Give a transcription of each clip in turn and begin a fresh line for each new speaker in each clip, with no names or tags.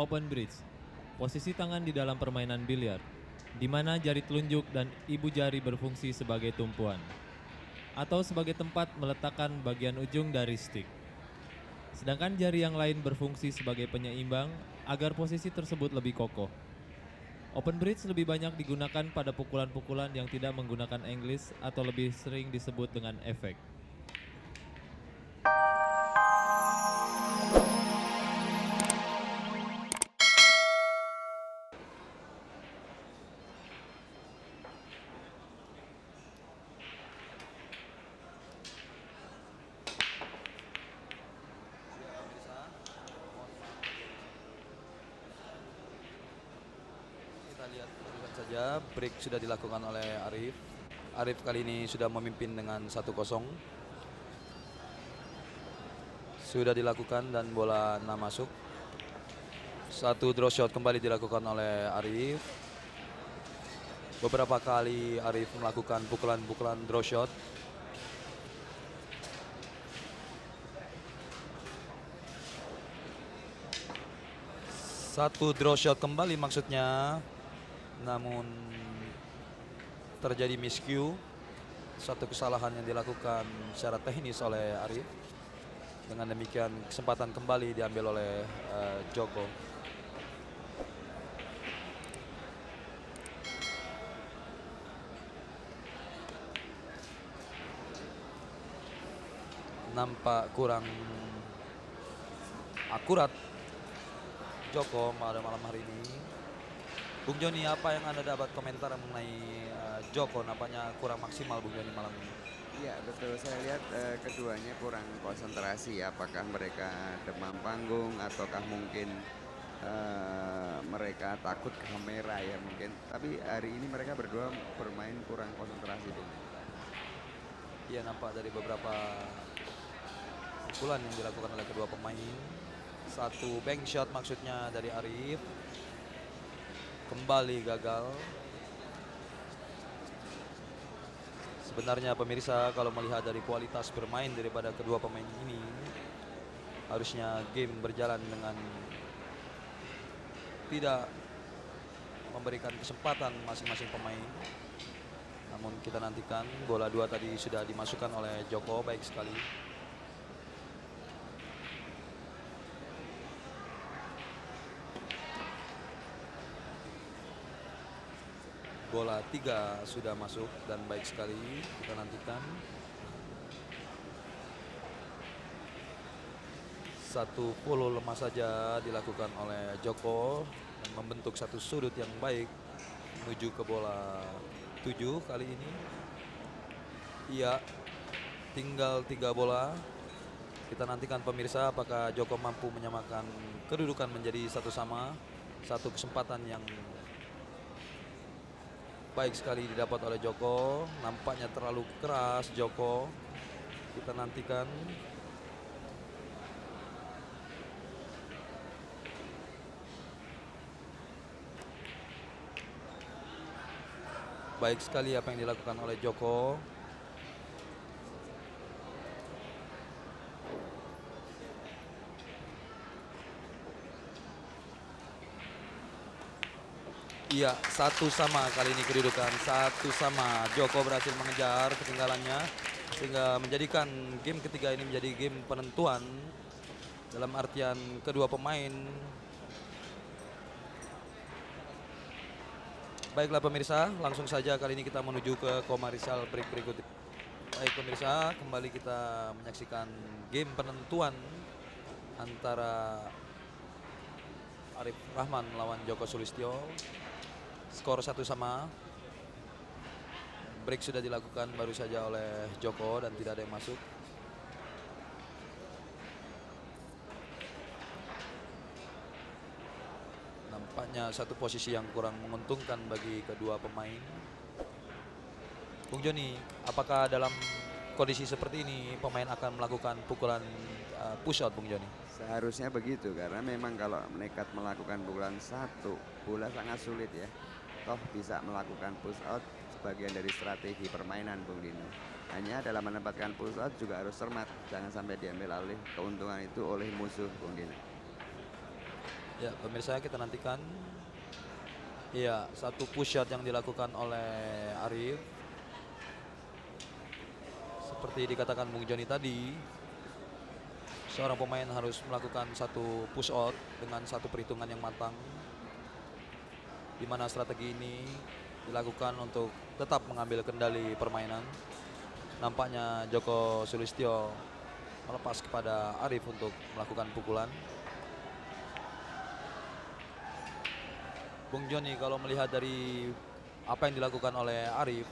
Open bridge, posisi tangan di dalam permainan biliar, di mana jari telunjuk dan ibu jari berfungsi sebagai tumpuan, atau sebagai tempat meletakkan bagian ujung dari stick. Sedangkan jari yang lain berfungsi sebagai penyeimbang agar posisi tersebut lebih kokoh. Open bridge lebih banyak digunakan pada pukulan-pukulan yang tidak menggunakan English atau lebih sering disebut dengan efek.
Kita lihat barusan saja break sudah dilakukan oleh Arif. Arif kali ini sudah memimpin dengan 1-0. Sudah dilakukan dan bola 6 masuk. Satu draw shot kembali dilakukan oleh Arif. Beberapa kali Arif melakukan pukulan-pukulan draw shot. Satu draw shot kembali maksudnya, namun terjadi miscue. Satu kesalahan yang dilakukan secara teknis oleh Arif. Dengan demikian kesempatan kembali diambil oleh Joko. Nampak kurang akurat Joko pada malam hari ini. Bung Joni, apa yang Anda dapat komentar mengenai Joko? Nampaknya kurang maksimal Bung Joni malam ini.
Iya betul, saya lihat keduanya kurang konsentrasi. Apakah mereka demam panggung ataukah mungkin mereka takut kamera ya mungkin. Tapi hari ini mereka berdua bermain kurang konsentrasi Bung.
Iya, nampak dari beberapa pukulan yang dilakukan oleh kedua pemain. Satu bank shot maksudnya dari Arif. Kembali gagal. Sebenarnya pemirsa, kalau melihat dari kualitas bermain daripada kedua pemain ini, harusnya game berjalan dengan tidak memberikan kesempatan masing-masing pemain. Namun kita nantikan. Bola 2 tadi sudah dimasukkan oleh Joko, baik sekali. Bola 3 sudah masuk dan baik sekali, kita nantikan. Satu follow lemah saja dilakukan oleh Joko dan membentuk satu sudut yang baik menuju ke bola 7 kali ini. Iya, tinggal 3 bola. Kita nantikan pemirsa apakah Joko mampu menyamakan kedudukan menjadi satu sama. Satu kesempatan yang baik sekali didapat oleh Joko. Nampaknya terlalu keras Joko. Kita nantikan. Baik sekali apa yang dilakukan oleh Joko. Iya, 1-1 kali ini kedudukan. 1-1. Joko berhasil mengejar ketinggalannya sehingga menjadikan game ketiga ini menjadi game penentuan dalam artian kedua pemain. Baiklah pemirsa, langsung saja kali ini kita menuju ke komersial break berikut. Baik pemirsa, kembali kita menyaksikan game penentuan antara Arif Rahman melawan Joko Sulistyo. Skor 1-1. Break sudah dilakukan baru saja oleh Joko dan tidak ada yang masuk. Nampaknya satu posisi yang kurang menguntungkan bagi kedua pemain. Bung Joni, apakah dalam kondisi seperti ini pemain akan melakukan pukulan push out Bung Joni?
Seharusnya begitu karena memang kalau nekat melakukan pukulan satu bola sangat sulit ya. Toh bisa melakukan push out sebagian dari strategi permainan Bung Dino. Hanya dalam menempatkan push out juga harus cermat, jangan sampai diambil alih keuntungan itu oleh musuh Bung Dino.
Ya, pemirsa kita nantikan. Iya, satu push shot yang dilakukan oleh Arif. Seperti dikatakan Bung Joni tadi, seorang pemain harus melakukan satu push out dengan satu perhitungan yang matang, di mana strategi ini dilakukan untuk tetap mengambil kendali permainan. Nampaknya Joko Sulistyo melepas kepada Arif untuk melakukan pukulan. Bung Joni, kalau melihat dari apa yang dilakukan oleh Arif,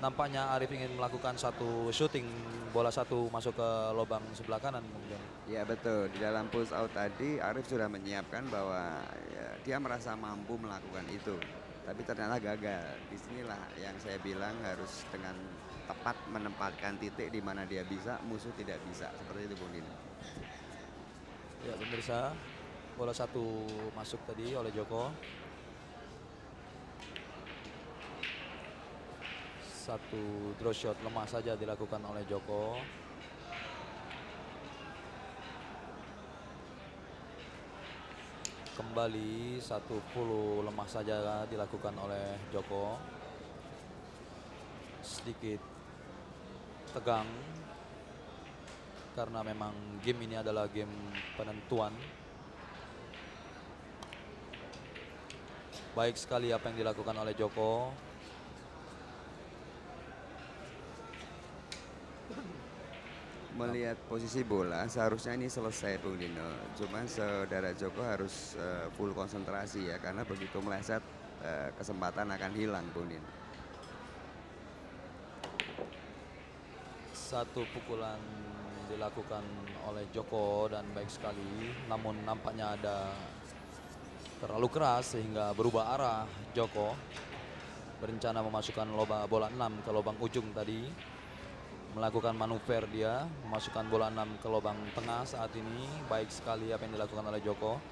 nampaknya Arif ingin melakukan satu shooting bola satu masuk ke lubang sebelah kanan, Bung Joni.
Ya betul, di dalam push out tadi Arif sudah menyiapkan bahwa ya, dia merasa mampu melakukan itu. Tapi ternyata gagal. Disinilah yang saya bilang harus dengan tepat menempatkan titik di mana dia bisa, musuh tidak bisa. Seperti itu Bung Dino.
Ya pemirsa, bola satu masuk tadi oleh Joko. Satu draw shot lemah saja dilakukan oleh Joko. Kembali satu follow lemah saja dilakukan oleh Joko. Sedikit tegang karena memang game ini adalah game penentuan. Baik sekali apa yang dilakukan oleh Joko.
Melihat posisi bola seharusnya ini selesai Bung Dino. Cuma saudara Joko harus full konsentrasi ya, karena begitu meleset kesempatan akan hilang Bung Dino.
Satu pukulan dilakukan oleh Joko dan baik sekali, namun nampaknya ada terlalu keras sehingga berubah arah. Joko berencana memasukkan bola 6 ke lubang ujung tadi, melakukan manuver dia, memasukkan bola 6 ke lubang tengah saat ini. Baik sekali apa yang dilakukan oleh Joko.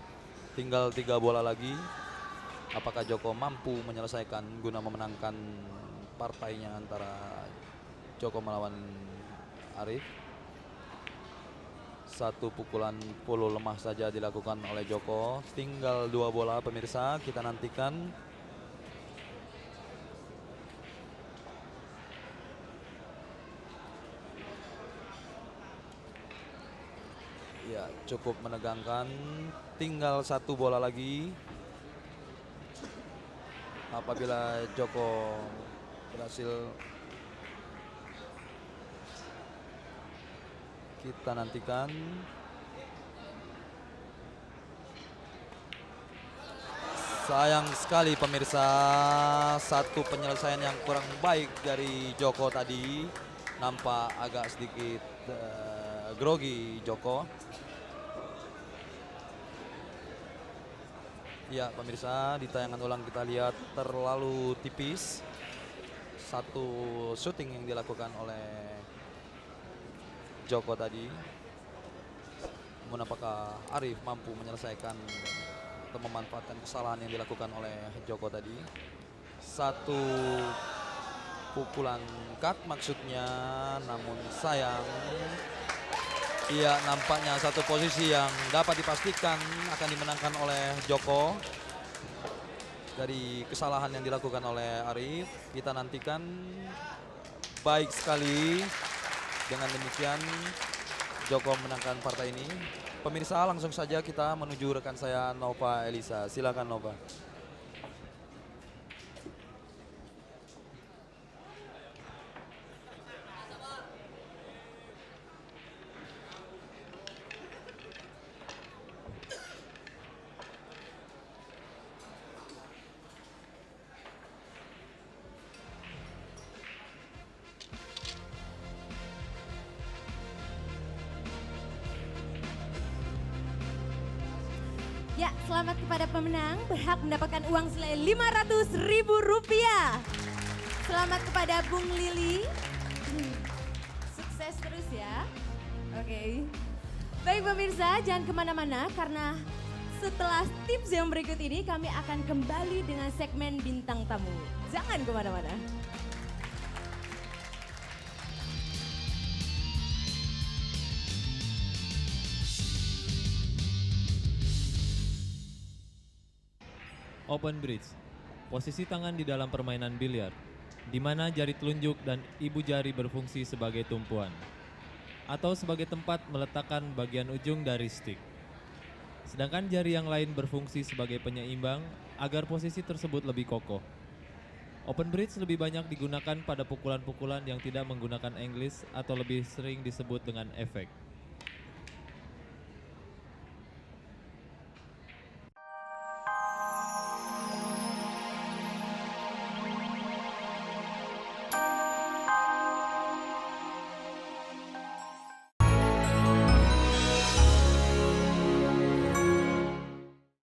Tinggal 3 bola lagi. Apakah Joko mampu menyelesaikan guna memenangkan partainya antara Joko melawan Arif? Satu pukulan polo lemah saja dilakukan oleh Joko. Tinggal 2 bola pemirsa, kita nantikan. Ya, cukup menegangkan. Tinggal 1 bola lagi. Apabila Joko berhasil, kita nantikan. Sayang sekali pemirsa, satu penyelesaian yang kurang baik dari Joko tadi. Nampak agak sedikit grogi Joko. Ya pemirsa, di tayangan ulang kita lihat terlalu tipis. Satu shooting yang dilakukan oleh Joko tadi. Namun apakah Arif mampu menyelesaikan atau memanfaatkan kesalahan yang dilakukan oleh Joko tadi? Satu pukulan cut maksudnya, namun sayang. Iya, nampaknya satu posisi yang dapat dipastikan akan dimenangkan oleh Joko dari kesalahan yang dilakukan oleh Arif. Kita nantikan. Baik sekali. Dengan demikian Joko menangkan partai ini. Pemirsa, langsung saja kita menuju rekan saya Nova Elisa. Silakan Nova.
Ya, selamat kepada pemenang berhak mendapatkan uang senilai Rp500.000. Selamat kepada Bung Lili. Sukses terus ya. Oke. Baik pemirsa, jangan kemana-mana karena setelah tips yang berikut ini kami akan kembali dengan segmen bintang tamu. Jangan kemana-mana.
Open bridge, posisi tangan di dalam permainan biliar, di mana jari telunjuk dan ibu jari berfungsi sebagai tumpuan, atau sebagai tempat meletakkan bagian ujung dari stick. Sedangkan jari yang lain berfungsi sebagai penyeimbang agar posisi tersebut lebih kokoh. Open bridge lebih banyak digunakan pada pukulan-pukulan yang tidak menggunakan English atau lebih sering disebut dengan efek.